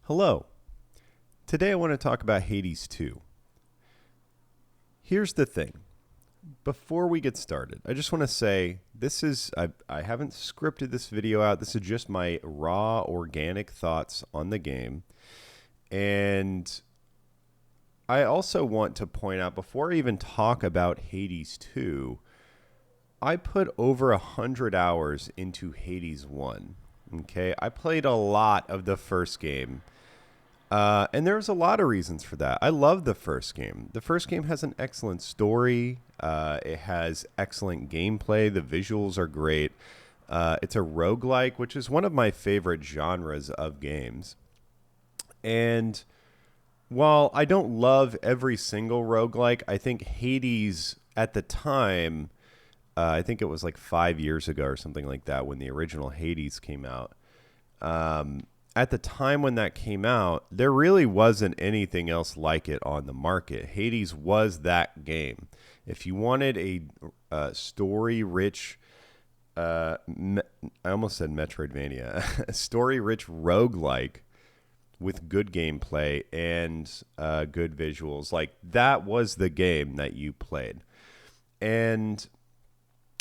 Hello. Today I want to talk about Hades 2. Here's the thing. Before we get started, I just want to say I haven't scripted this video out. This is just my raw, organic thoughts on the game. And I also want to point out, before I even talk about Hades 2, I put over 100 hours into Hades 1. Okay, I played a lot of the first game. And there's a lot of reasons for that. I love the first game. The first game has an excellent story. It has excellent gameplay. The visuals are great. It's a roguelike, which is one of my favorite genres of games. And while I don't love every single roguelike, I think Hades at the time, I think it was like 5 years ago or something like that when the original Hades came out. At the time when that came out, there really wasn't anything else like it on the market. Hades was that game. If you wanted a story-rich, I almost said Metroidvania, a story-rich roguelike with good gameplay and good visuals, like that was the game that you played. And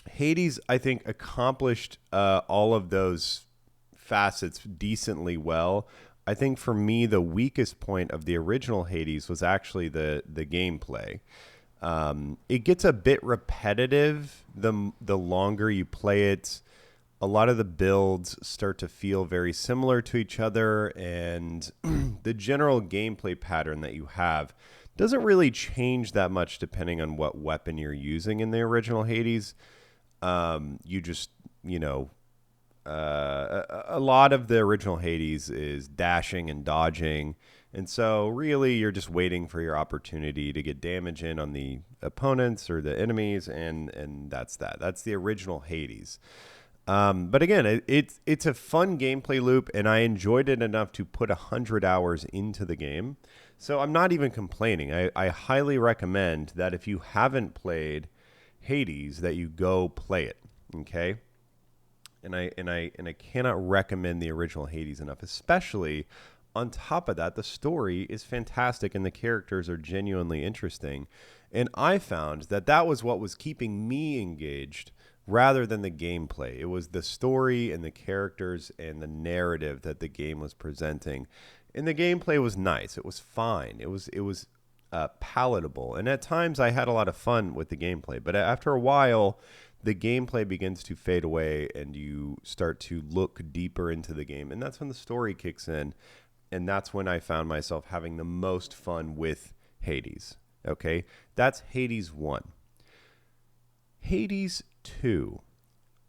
Hades, I think, accomplished all of those facets decently well. I think for me, the weakest point of the original Hades was actually the gameplay. It gets a bit repetitive the longer you play it. A lot of the builds start to feel very similar to each other, and the general gameplay pattern that you have doesn't really change that much depending on what weapon you're using in the original Hades. You just, a lot of the original Hades is dashing and dodging. And so really you're just waiting for your opportunity to get damage in on the opponents or the enemies. And that's that. That's the original Hades. But again, it's a fun gameplay loop, and I enjoyed it enough to put 100 hours into the game. So I'm not even complaining. I highly recommend that if you haven't played Hades, that you go play it. Okay. And I cannot recommend the original Hades enough, especially on top of that, the story is fantastic and the characters are genuinely interesting. And I found that was what was keeping me engaged rather than the gameplay. It was the story and the characters and the narrative that the game was presenting. And the gameplay was nice. It was fine. It was palatable. And at times I had a lot of fun with the gameplay. But after a while, the gameplay begins to fade away and you start to look deeper into the game. And that's when the story kicks in. And that's when I found myself having the most fun with Hades. Okay, that's Hades 1. Hades 2.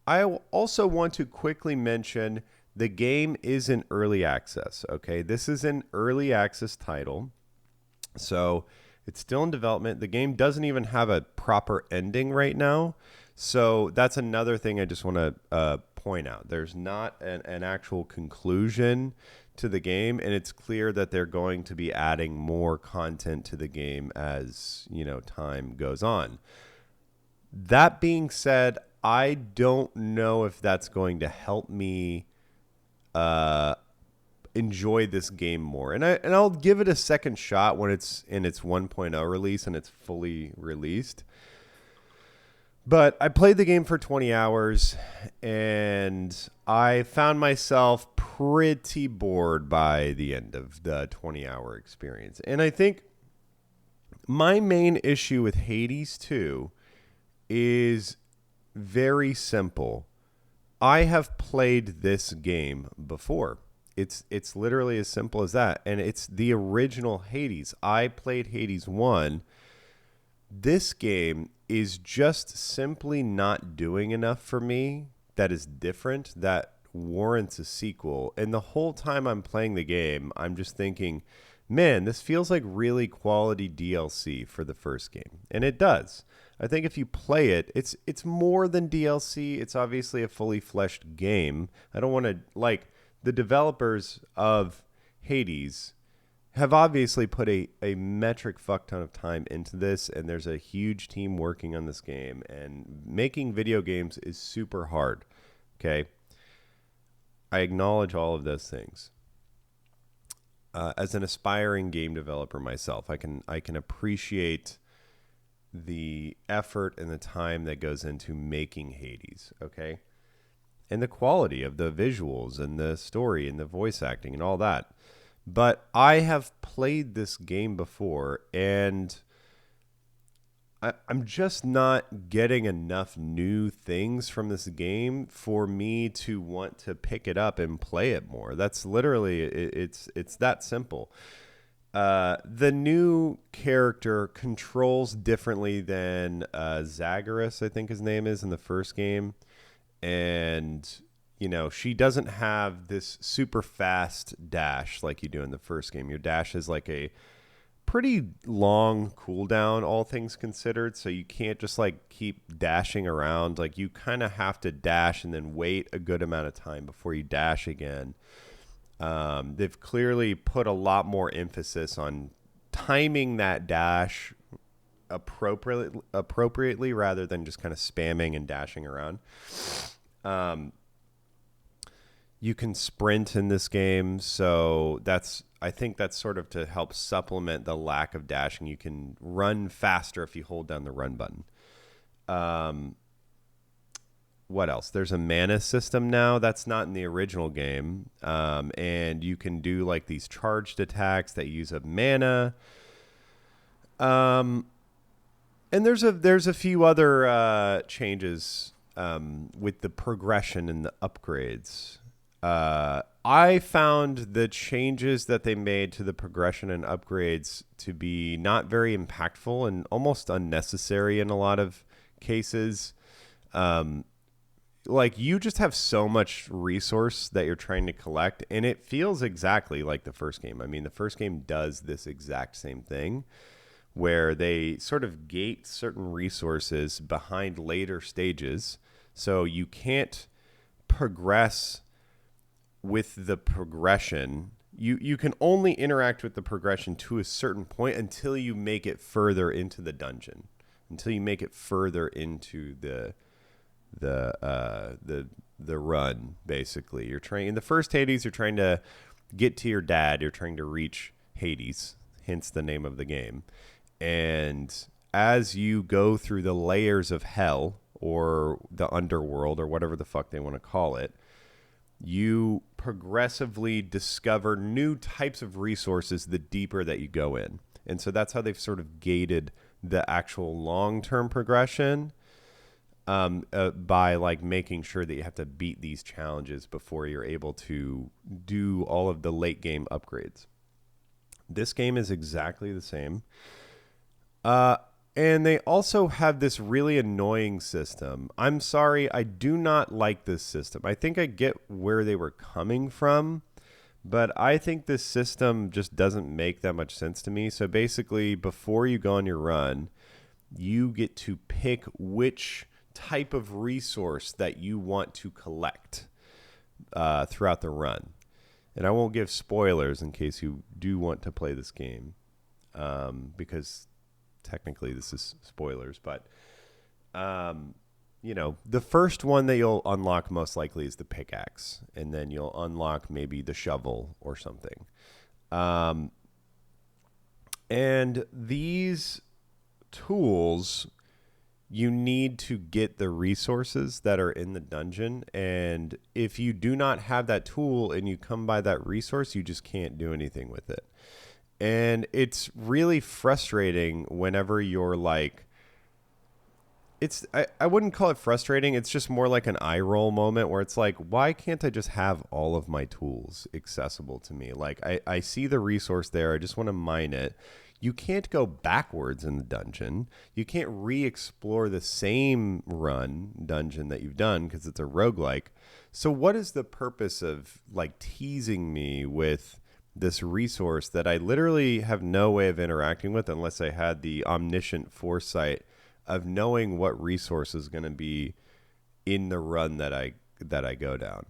I also want to quickly mention the game is in early access. Okay, this is an early access title. So it's still in development. The game doesn't even have a proper ending right now. So that's another thing I just want to point out. There's not an actual conclusion to the game, and it's clear that they're going to be adding more content to the game as, time goes on. That being said, I don't know if that's going to help me enjoy this game more. And I'll give it a second shot when it's in its 1.0 release and it's fully released. But I played the game for 20 hours and I found myself pretty bored by the end of the 20-hour experience. And I think my main issue with Hades 2 is very simple. I have played this game before. It's literally as simple as that. And it's the original Hades. I played Hades 1. This game is just simply not doing enough for me that is different, that warrants a sequel. And the whole time I'm playing the game, I'm just thinking, man, this feels like really quality DLC for the first game. And it does. I think if you play it, it's more than DLC. It's obviously a fully fleshed game. I don't want to, the developers of Hades have obviously put a metric fuck ton of time into this, and there's a huge team working on this game, and making video games is super hard. Okay. I acknowledge all of those things. as an aspiring game developer myself, I can appreciate the effort and the time that goes into making Hades, okay? And the quality of the visuals and the story and the voice acting and all that. But I have played this game before, and I'm just not getting enough new things from this game for me to want to pick it up and play it more. That's literally it's that simple. The new character controls differently than Zagreus, I think his name is in the first game, and she doesn't have this super fast dash like you do in the first game. Your dash is like a pretty long cooldown, all things considered, so you can't just like keep dashing around. Like you kind of have to dash and then wait a good amount of time before you dash again. They've clearly put a lot more emphasis on timing that dash appropriately rather than just kind of spamming and dashing around. You can sprint in this game, so I think that's sort of to help supplement the lack of dashing. You can run faster if you hold down the run button. What else? There's a mana system now that's not in the original game, and you can do like these charged attacks that use up mana. And there's a few other changes with the progression and the upgrades. I found the changes that they made to the progression and upgrades to be not very impactful and almost unnecessary in a lot of cases. Like you just have so much resource that you're trying to collect, and it feels exactly like the first game. I mean, the first game does this exact same thing where they sort of gate certain resources behind later stages. So you can't progress with the progression. You can only interact with the progression to a certain point until you make it further into the dungeon, until you make it further into the run. Basically, you're trying in the first Hades, you're trying to get to your dad. You're trying to reach Hades, hence the name of the game. And as you go through the layers of hell or the underworld or whatever the fuck they want to call it, you progressively discover new types of resources the deeper that you go in. And so that's how they've sort of gated the actual long-term progression by like making sure that you have to beat these challenges before you're able to do all of the late game upgrades. This game is exactly the same. And they also have this really annoying system. I'm sorry, I do not like this system. I think I get where they were coming from, but I think this system just doesn't make that much sense to me. So basically, before you go on your run, you get to pick which type of resource that you want to collect throughout the run. And I won't give spoilers in case you do want to play this game, because technically this is spoilers, but the first one that you'll unlock most likely is the pickaxe, and then you'll unlock maybe the shovel or something. And these tools, you need to get the resources that are in the dungeon, and if you do not have that tool and you come by that resource, you just can't do anything with it. And it's really frustrating whenever you're like, I wouldn't call it frustrating. It's just more like an eye roll moment where it's like, why can't I just have all of my tools accessible to me? Like I see the resource there. I just want to mine it. You can't go backwards in the dungeon. You can't re-explore the same dungeon that you've done because it's a roguelike. So what is the purpose of like teasing me with this resource that I literally have no way of interacting with unless I had the omniscient foresight of knowing what resource is going to be in the run that I go down,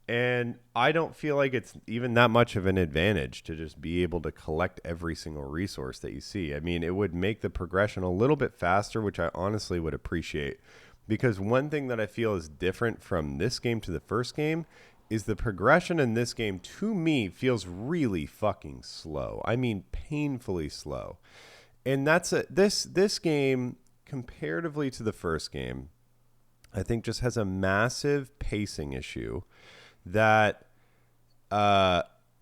And I don't feel like it's even that much of an advantage to just be able to collect every single resource that you see. I mean, it would make the progression a little bit faster, which I honestly would appreciate. Because one thing that I feel is different from this game to the first game is the progression in this game, to me, feels really fucking slow. I mean, painfully slow. And this game, comparatively to the first game, I think just has a massive pacing issue that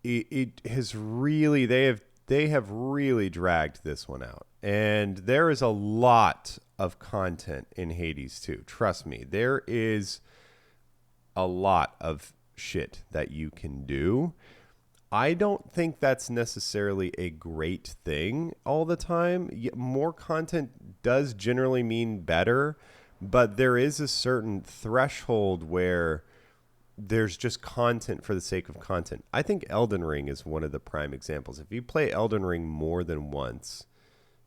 it has really they have really dragged this one out. And there is a lot of content in Hades 2. Trust me, there is a lot of shit that you can do. I don't think that's necessarily a great thing all the time. More content does generally mean better, but there is a certain threshold where there's just content for the sake of content. I think Elden Ring is one of the prime examples. If you play Elden Ring more than once,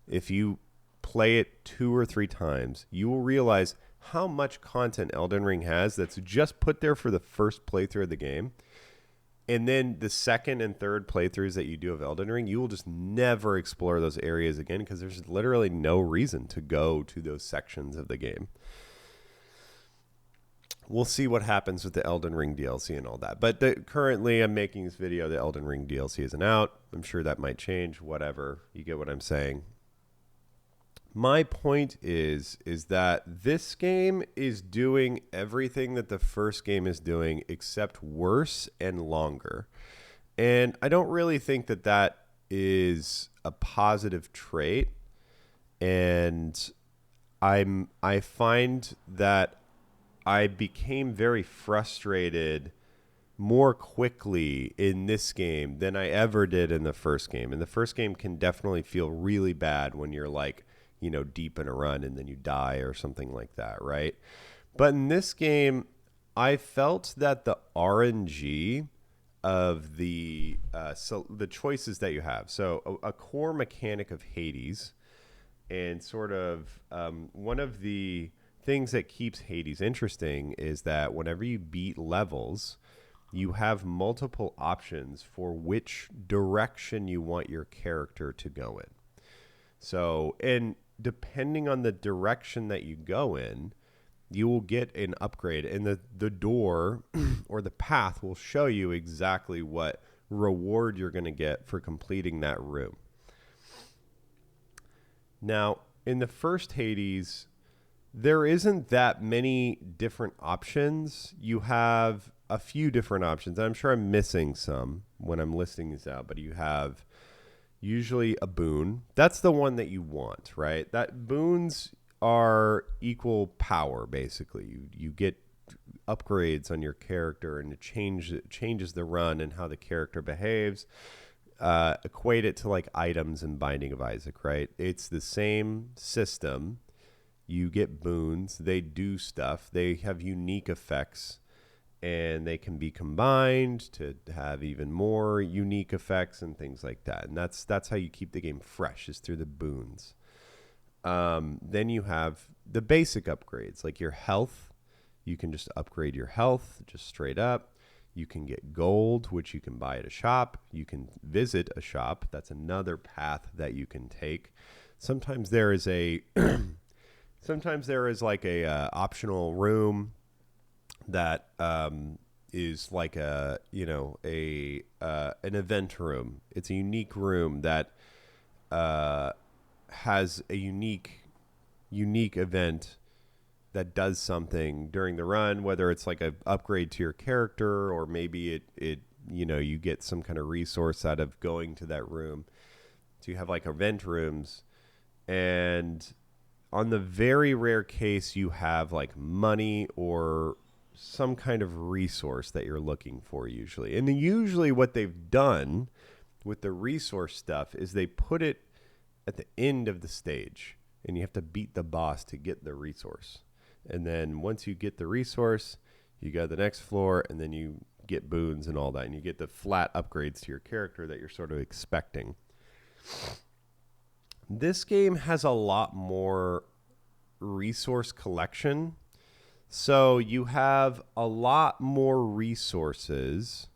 if you play it 2 or 3 times, you will realize how much content Elden Ring has that's just put there for the first playthrough of the game. And then the second and third playthroughs that you do of Elden Ring, you will just never explore those areas again because there's literally no reason to go to those sections of the game. We'll see what happens with the Elden Ring DLC and all that. But currently, I'm making this video. The Elden Ring DLC isn't out. I'm sure that might change. Whatever. You get what I'm saying. My point is that this game is doing everything that the first game is doing except worse and longer. And I don't really think that that is a positive trait. And I find that I became very frustrated more quickly in this game than I ever did in the first game. And the first game can definitely feel really bad when you're like, you know, deep in a run and then you die or something like that, right? But in this game, I felt that the RNG of the choices that you have. So a core mechanic of Hades, and sort of one of the things that keeps Hades interesting is that whenever you beat levels, you have multiple options for which direction you want your character to go in. So, and depending on the direction that you go in, you will get an upgrade, and the door or the path will show you exactly what reward you're going to get for completing that room. Now, in the first Hades, there isn't that many different options. You have a few different options. I'm sure I'm missing some when I'm listing these out, but you have usually a boon. That's the one that you want, right? That boons are equal power, basically. You get upgrades on your character, and it changes the run and how the character behaves. Equate it to like items in Binding of Isaac, right? It's the same system. You get boons. They do stuff. They have unique effects, and they can be combined to have even more unique effects and things like that. And that's how you keep the game fresh, is through the boons. Then you have the basic upgrades, like your health. You can just upgrade your health just straight up. You can get gold, which you can buy at a shop. You can visit a shop. That's another path that you can take. Sometimes there is like a optional room that is like an event room. It's a unique room that has a unique event that does something during the run, whether it's like an upgrade to your character, or maybe it you get some kind of resource out of going to that room. So you have like event rooms, and on the very rare case you have like money or some kind of resource that you're looking for usually. And usually what they've done with the resource stuff is they put it at the end of the stage, and you have to beat the boss to get the resource. And then once you get the resource, you go to the next floor, and then you get boons and all that, and you get the flat upgrades to your character that you're sort of expecting. This game has a lot more resource collection. So you have a lot more resources,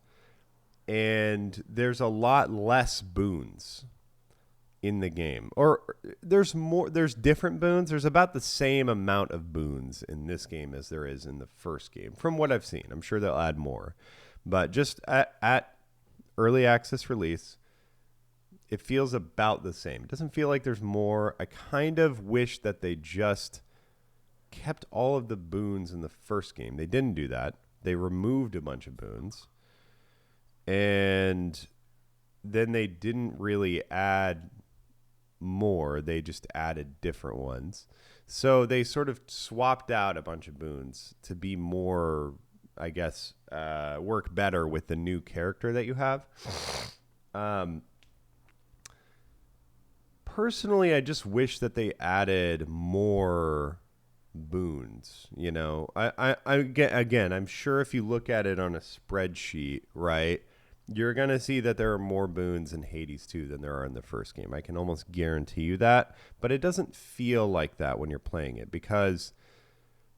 and there's a lot less boons in the game. Or there's different boons. There's about the same amount of boons in this game as there is in the first game, from what I've seen. I'm sure they'll add more. But just at early access release, it feels about the same. It doesn't feel like there's more. I kind of wish that they just kept all of the boons in the first game. They didn't do that. They removed a bunch of boons. And then they didn't really add more. They just added different ones. So they sort of swapped out a bunch of boons to be more, I guess, work better with the new character that you have. Personally, I just wish that they added more boons. You know, again, I'm sure if you look at it on a spreadsheet, right, you're going to see that there are more boons in Hades 2 than there are in the first game. I can almost guarantee you that, but it doesn't feel like that when you're playing it, because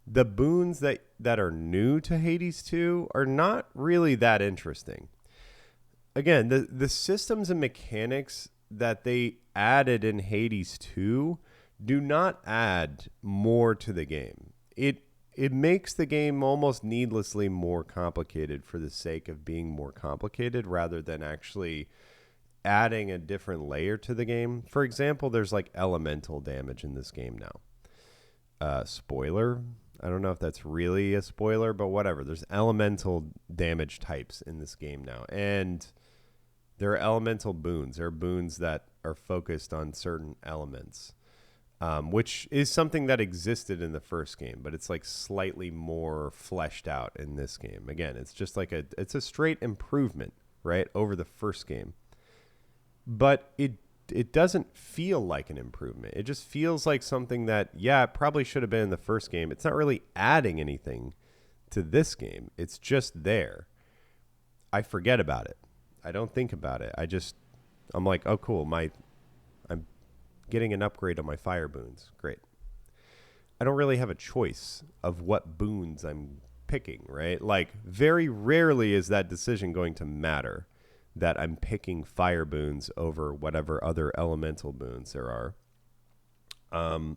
the boons that are new to Hades 2 are not really that interesting. Again, the systems and mechanics that they added in Hades 2 do not add more to the game. It makes the game almost needlessly more complicated for the sake of being more complicated rather than actually adding a different layer to the game. For example, there's like elemental damage in this game now. Spoiler. I don't know if that's really a spoiler, but whatever. There's elemental damage types in this game now. And there are elemental boons. There are boons that are focused on certain elements. Which is something that existed in the first game, but it's like slightly more fleshed out in this game. Again, it's just like it's a straight improvement, right, over the first game. But it doesn't feel like an improvement. It just feels like something that, yeah, it probably should have been in the first game. It's not really adding anything to this game. It's just there. I forget about it. I don't think about it. I'm like, oh, cool. I'm getting an upgrade on my fire boons. Great. I don't really have a choice of what boons I'm picking, right? Like, very rarely is that decision going to matter, that I'm picking fire boons over whatever other elemental boons there are.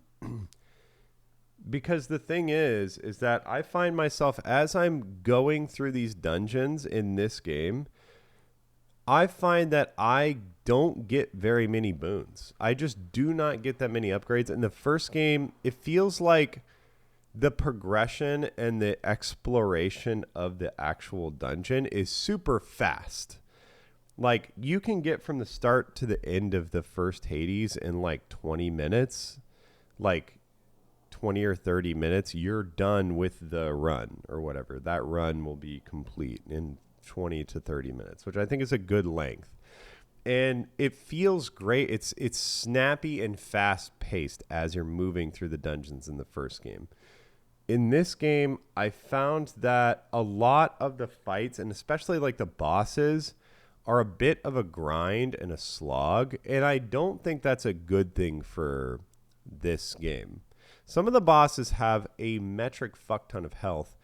Because the thing is that I find myself, as I'm going through these dungeons in this game, I find that I don't get very many boons. I just do not get that many upgrades. In the first game, it feels like the progression and the exploration of the actual dungeon is super fast. Like, you can get from the start to the end of the first Hades in like 20 minutes. Like 20 or 30 minutes, you're done with the run or whatever. That run will be complete in 20 to 30 minutes, which I think is a good length. And it feels great. It's snappy and fast paced as you're moving through the dungeons in the first game. In this game, I found that a lot of the fights, and especially like the bosses, are a bit of a grind and a slog. And I don't think that's a good thing for this game. Some of the bosses have a metric fuck ton of health.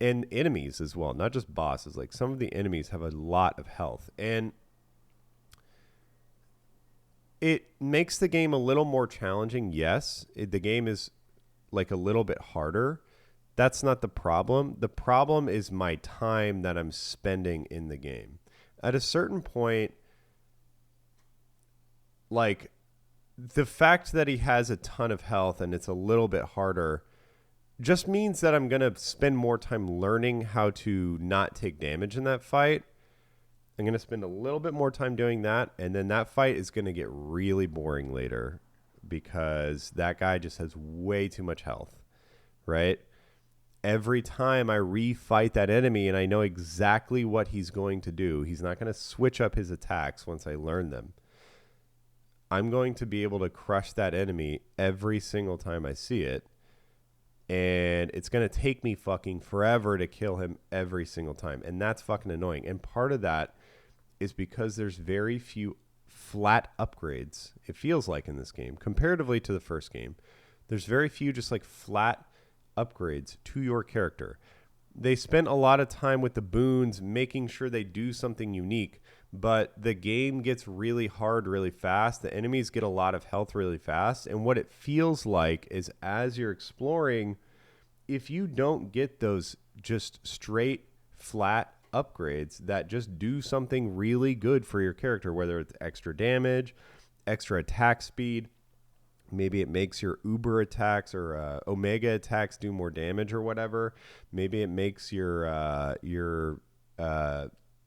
And enemies as well, not just bosses. Like, some of the enemies have a lot of health. And it makes the game a little more challenging. Yes, the game is like a little bit harder. That's not the problem. The problem is my time that I'm spending in the game. At a certain point, like, the fact that he has a ton of health and it's a little bit harder just means that I'm going to spend more time learning how to not take damage in that fight. I'm going to spend a little bit more time doing that, and then that fight is going to get really boring later because that guy just has way too much health, right? Every time I refight that enemy and I know exactly what he's going to do, he's not going to switch up his attacks once I learn them. I'm going to be able to crush that enemy every single time I see it. And it's going to take me fucking forever to kill him every single time. And that's fucking annoying. And part of that is because there's very few flat upgrades, it feels like, in this game. Comparatively to the first game, there's very few just like flat upgrades to your character. They spent a lot of time with the boons making sure they do something unique. But the game gets really hard really fast. The enemies get a lot of health really fast. And what it feels like is, as you're exploring, if you don't get those just straight, flat upgrades that just do something really good for your character, whether it's extra damage, extra attack speed. Maybe it makes your uber attacks or omega attacks do more damage or whatever. Maybe it makes your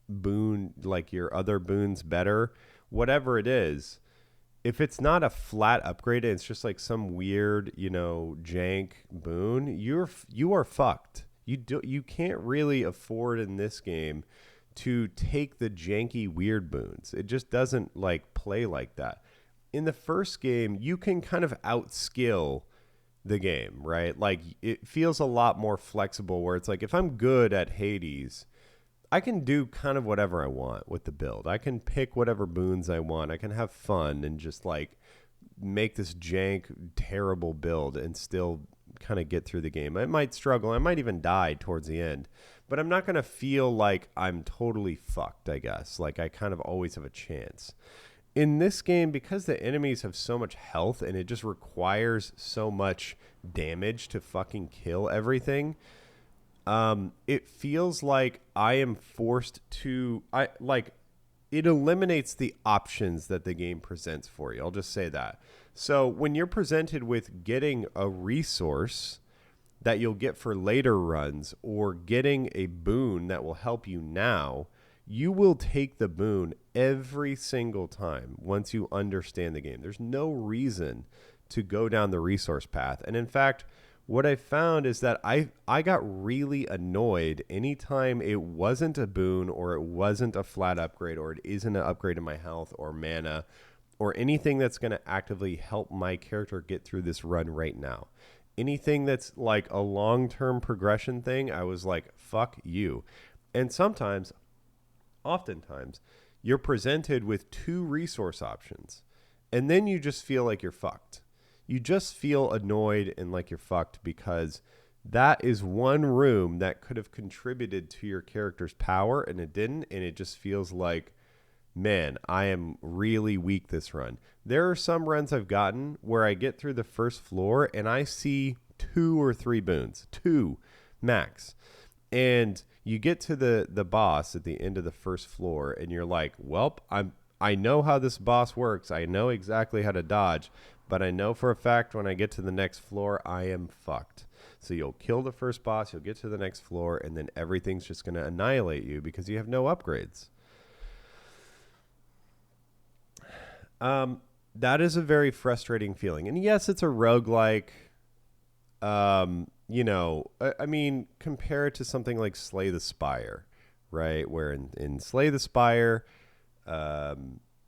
boon, like your other boons, better. Whatever it is, if it's not a flat upgrade and it's just like some weird, jank boon, you are fucked. You can't really afford in this game to take the janky weird boons. It just doesn't like play like that. In the first game, you can kind of outskill the game, right? Like it feels a lot more flexible where it's like if I'm good at Hades, I can do kind of whatever I want with the build. I can pick whatever boons I want. I can have fun and just like make this jank, terrible build and still kind of get through the game. I might struggle. I might even die towards the end, but I'm not going to feel like I'm totally fucked, I guess. Like I kind of always have a chance. In this game, because the enemies have so much health and it just requires so much damage to fucking kill everything, it feels like I am forced to, it eliminates the options that the game presents for you. I'll just say that. So when you're presented with getting a resource that you'll get for later runs or getting a boon that will help you now, you will take the boon every single time once you understand the game. There's no reason to go down the resource path. And in fact, what I found is that I got really annoyed anytime it wasn't a boon or it wasn't a flat upgrade or it isn't an upgrade in my health or mana or anything that's going to actively help my character get through this run right now. Anything that's like a long-term progression thing, I was like, fuck you. And oftentimes, you're presented with 2 resource options, and then you just feel like you're fucked. You just feel annoyed and like you're fucked because that is one room that could have contributed to your character's power, and it didn't, and it just feels like, man, I am really weak this run. There are some runs I've gotten where I get through the first floor, and I see 2 or 3 boons. 2 max. And you get to the boss at the end of the first floor and you're like, welp, I know how this boss works. I know exactly how to dodge, but I know for a fact when I get to the next floor, I am fucked. So you'll kill the first boss, you'll get to the next floor, and then everything's just going to annihilate you because you have no upgrades. That is a very frustrating feeling. And yes, it's a roguelike. I mean, compare it to something like Slay the Spire, right? Where in Slay the Spire,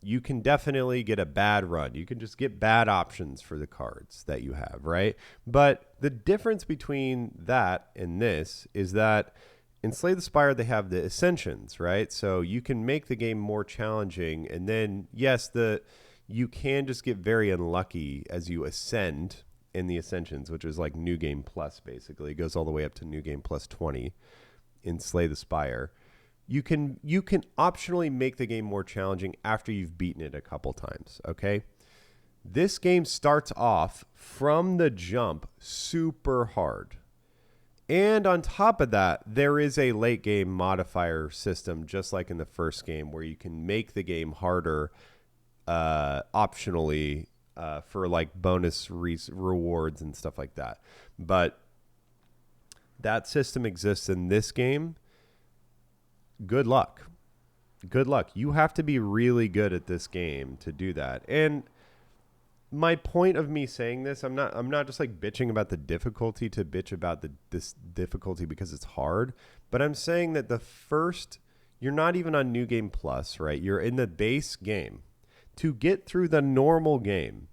you can definitely get a bad run. You can just get bad options for the cards that you have, right? But the difference between that and this is that in Slay the Spire, they have the Ascensions, right? So you can make the game more challenging. And then, yes, you can just get very unlucky as you ascend in the Ascensions, which is like New Game Plus, basically. It goes all the way up to New Game Plus 20 in Slay the Spire. You can optionally make the game more challenging after you've beaten it a couple times, okay? This game starts off from the jump super hard. And on top of that, there is a late game modifier system, just like in the first game, where you can make the game harder optionally for like bonus rewards and stuff like that. But that system exists in this game. Good luck. Good luck. You have to be really good at this game to do that. And my point of me saying this, I'm not just like bitching about the difficulty to bitch about this difficulty because it's hard, but I'm saying that you're not even on New Game Plus, right? You're in the base game. To get through the normal game,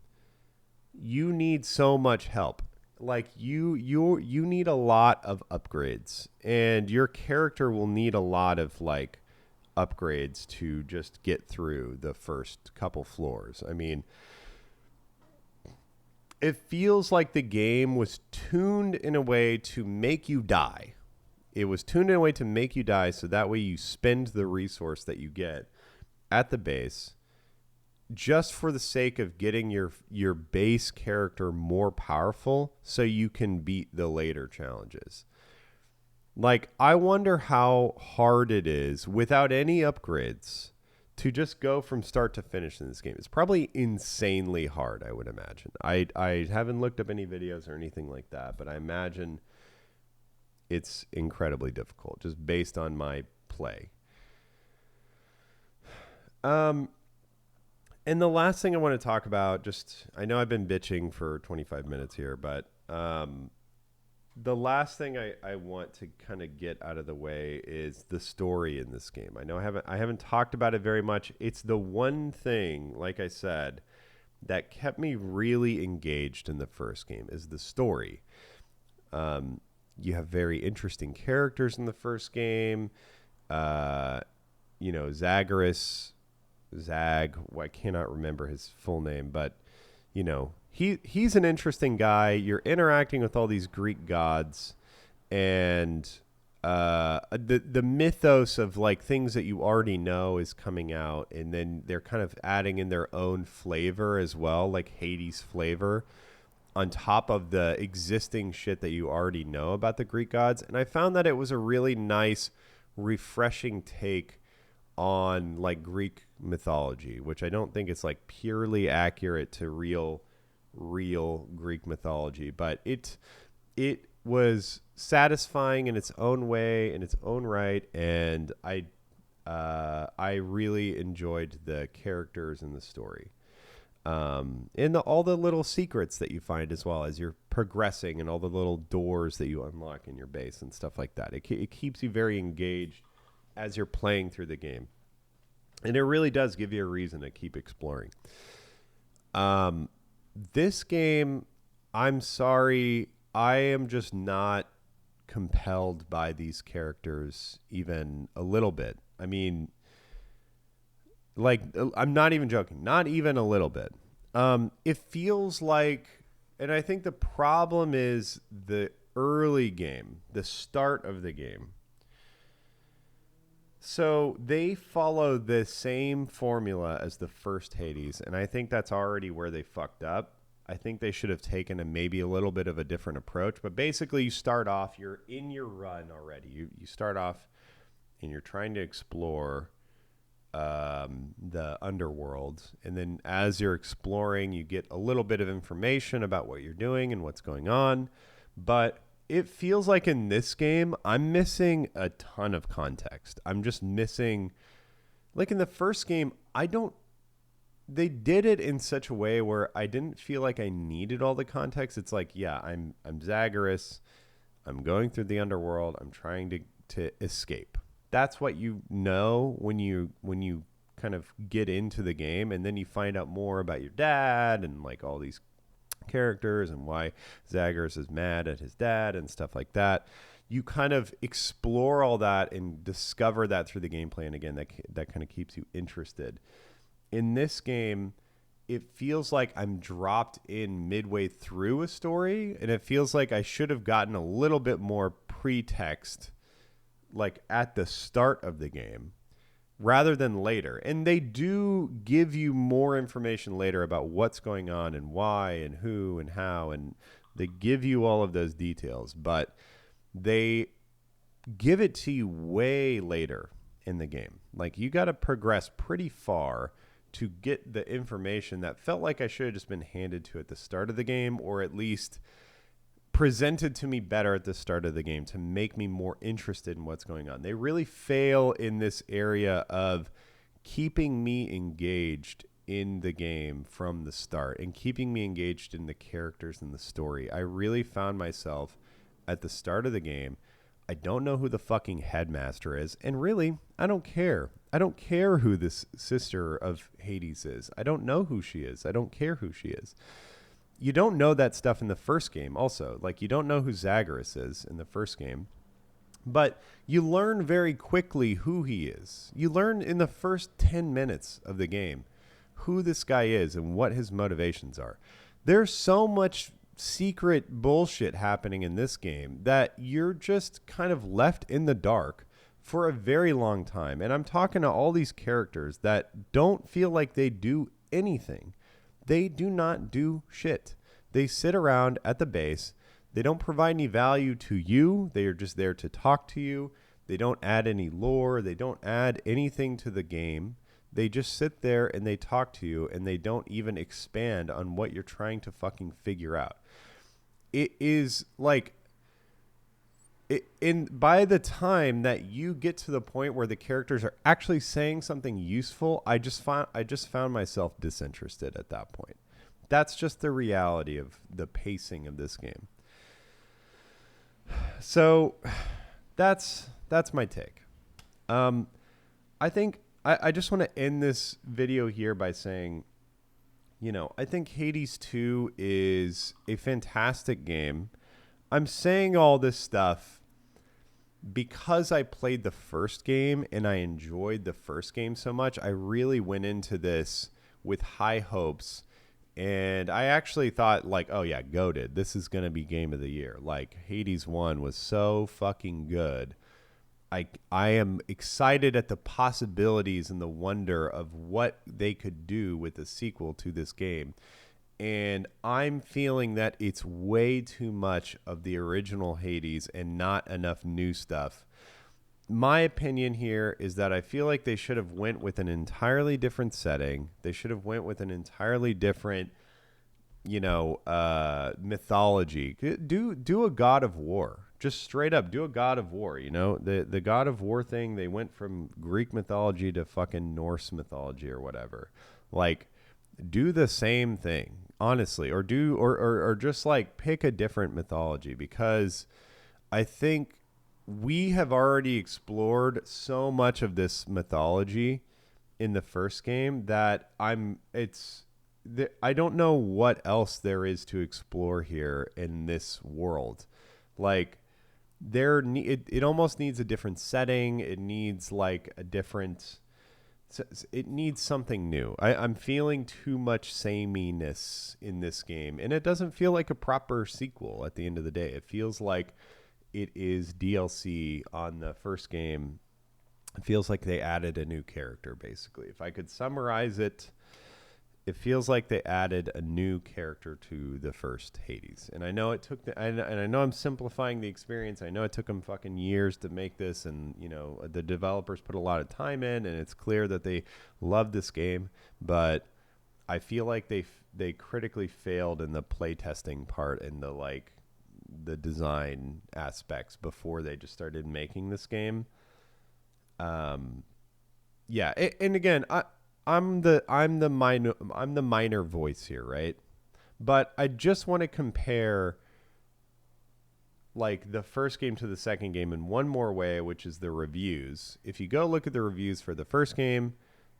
you need so much help. Like you need a lot of upgrades, and your character will need a lot of like upgrades to just get through the first couple floors. I mean, it feels like the game was tuned in a way to make you die. It was tuned in a way to make you die, so that way you spend the resource that you get at the base just for the sake of getting your base character more powerful so you can beat the later challenges. Like, I wonder how hard it is without any upgrades to just go from start to finish in this game. It's probably insanely hard, I would imagine. I haven't looked up any videos or anything like that, but I imagine it's incredibly difficult just based on my play. And the last thing I want to talk about, just, I know I've been bitching for 25 minutes here, but the last thing I want to kind of get out of the way is the story in this game. I know I haven't talked about it very much. It's the one thing, like I said, that kept me really engaged in the first game is the story. You have very interesting characters in the first game. Zagreus, I cannot remember his full name, but he's an interesting guy. You're interacting with all these Greek gods, and the mythos of like things that you already know is coming out, and then they're kind of adding in their own flavor as well, like Hades flavor, on top of the existing shit that you already know about the Greek gods. And I found that it was a really nice, refreshing take on like Greek mythology, which I don't think it's like purely accurate to real Greek mythology, but it was satisfying in its own way, in its own right, and I really enjoyed the characters and the story, and all the little secrets that you find as well as you're progressing, and all the little doors that you unlock in your base and stuff like that. It keeps you very engaged as you're playing through the game, and it really does give you a reason to keep exploring. This game, I'm sorry, I am just not compelled by these characters even a little bit. I mean, like, I'm not even joking, not even a little bit. It feels like, and I think the problem is the early game, the start of the game. So they follow the same formula as the first Hades, and I think that's already where they fucked up. I think they should have taken maybe a little bit of a different approach. But basically, you start off, you're in your run already. You start off, and you're trying to explore the underworld. And then as you're exploring, you get a little bit of information about what you're doing and what's going on. But it feels like in this game, I'm missing a ton of context. I'm just missing, like in the first game, they did it in such a way where I didn't feel like I needed all the context. It's like, yeah, I'm Zagreus. I'm going through the underworld. I'm trying to escape. That's what you know when you kind of get into the game, and then you find out more about your dad and like all these characters and why Zagreus is mad at his dad and stuff like that. You kind of explore all that and discover that through the gameplay, and again, that kind of keeps you interested. In this game, it feels like I'm dropped in midway through a story, and it feels like I should have gotten a little bit more pretext like at the start of the game rather than later. And they do give you more information later about what's going on and why and who and how, and they give you all of those details, but they give it to you way later in the game. Like, you got to progress pretty far to get the information that felt like I should have just been handed to at the start of the game, or at least presented to me better at the start of the game to make me more interested in what's going on. They really fail in this area of keeping me engaged in the game from the start and keeping me engaged in the characters and the story. I really found myself at the start of the game, I don't know who the fucking headmaster is, and really, I don't care. I don't care who this sister of Hades is. I don't know who she is. I don't care who she is. You don't know that stuff in the first game also. Like, you don't know who Zagreus is in the first game. But you learn very quickly who he is. You learn in the first 10 minutes of the game who this guy is and what his motivations are. There's so much secret bullshit happening in this game that you're just kind of left in the dark for a very long time. And I'm talking to all these characters that don't feel like they do anything. They do not do shit. They sit around at the base. They don't provide any value to you. They are just there to talk to you. They don't add any lore. They don't add anything to the game. They just sit there and they talk to you, and they don't even expand on what you're trying to fucking figure out. It is like, by the time that you get to the point where the characters are actually saying something useful, I just found myself disinterested at that point. That's just the reality of the pacing of this game. So that's my take. I think I just want to end this video here by saying, I think Hades 2 is a fantastic game. I'm saying all this stuff because I played the first game and I enjoyed the first game so much. I really went into this with high hopes, and I actually thought, like, oh yeah, goated. This is going to be game of the year. Like, Hades 1 was so fucking good. I am excited at the possibilities and the wonder of what they could do with the sequel to this game. And I'm feeling that it's way too much of the original Hades and not enough new stuff. My opinion here is that I feel like they should have went with an entirely different setting. They should have went with an entirely different, mythology. Do a God of War. Just straight up do a God of War. The God of War thing, they went from Greek mythology to fucking Norse mythology or whatever. Like, do the same thing, honestly, or just like pick a different mythology, because I think we have already explored so much of this mythology in the first game that I don't know what else there is to explore here in this world. Like, it almost needs a different setting. It needs like it needs something new. I'm feeling too much sameness in this game, and it doesn't feel like a proper sequel at the end of the day. It feels like it is DLC on the first game. It feels like they added a new character, basically. If I could summarize it, it feels like they added a new character to the first Hades. And I know it took and I know I'm simplifying the experience. I know it took them fucking years to make this, and the developers put a lot of time in, and it's clear that they love this game, but I feel like they critically failed in the playtesting part and the design aspects before they just started making this game. Yeah, and again, I'm the minor voice here, right? But I just want to compare like the first game to the second game in one more way, which is the reviews. If you go look at the reviews for the first game,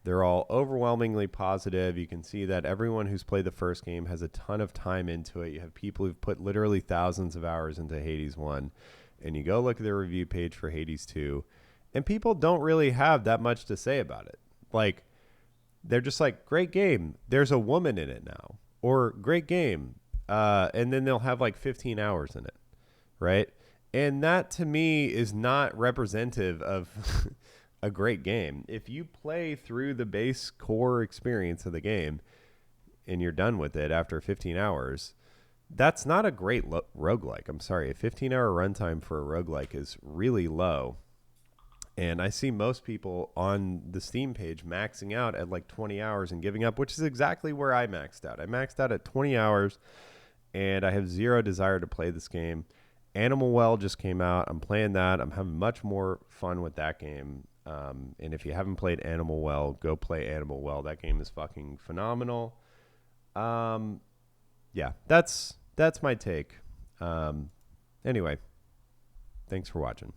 they're all overwhelmingly positive. You can see that everyone who's played the first game has a ton of time into it. You have people who've put literally thousands of hours into Hades 1. And you go look at the review page for Hades 2, and people don't really have that much to say about it. Like, they're just like, great game, there's a woman in it now, or great game, and then they'll have like 15 hours in it, right? And that to me is not representative of a great game. If you play through the base core experience of the game and you're done with it after 15 hours, that's not a great roguelike. I'm sorry, a 15-hour runtime for a roguelike is really low. And I see most people on the Steam page maxing out at like 20 hours and giving up, which is exactly where I maxed out. I maxed out at 20 hours, and I have zero desire to play this game. Animal Well just came out. I'm playing that. I'm having much more fun with that game. And if you haven't played Animal Well, go play Animal Well. That game is fucking phenomenal. Yeah, that's my take. Anyway, thanks for watching.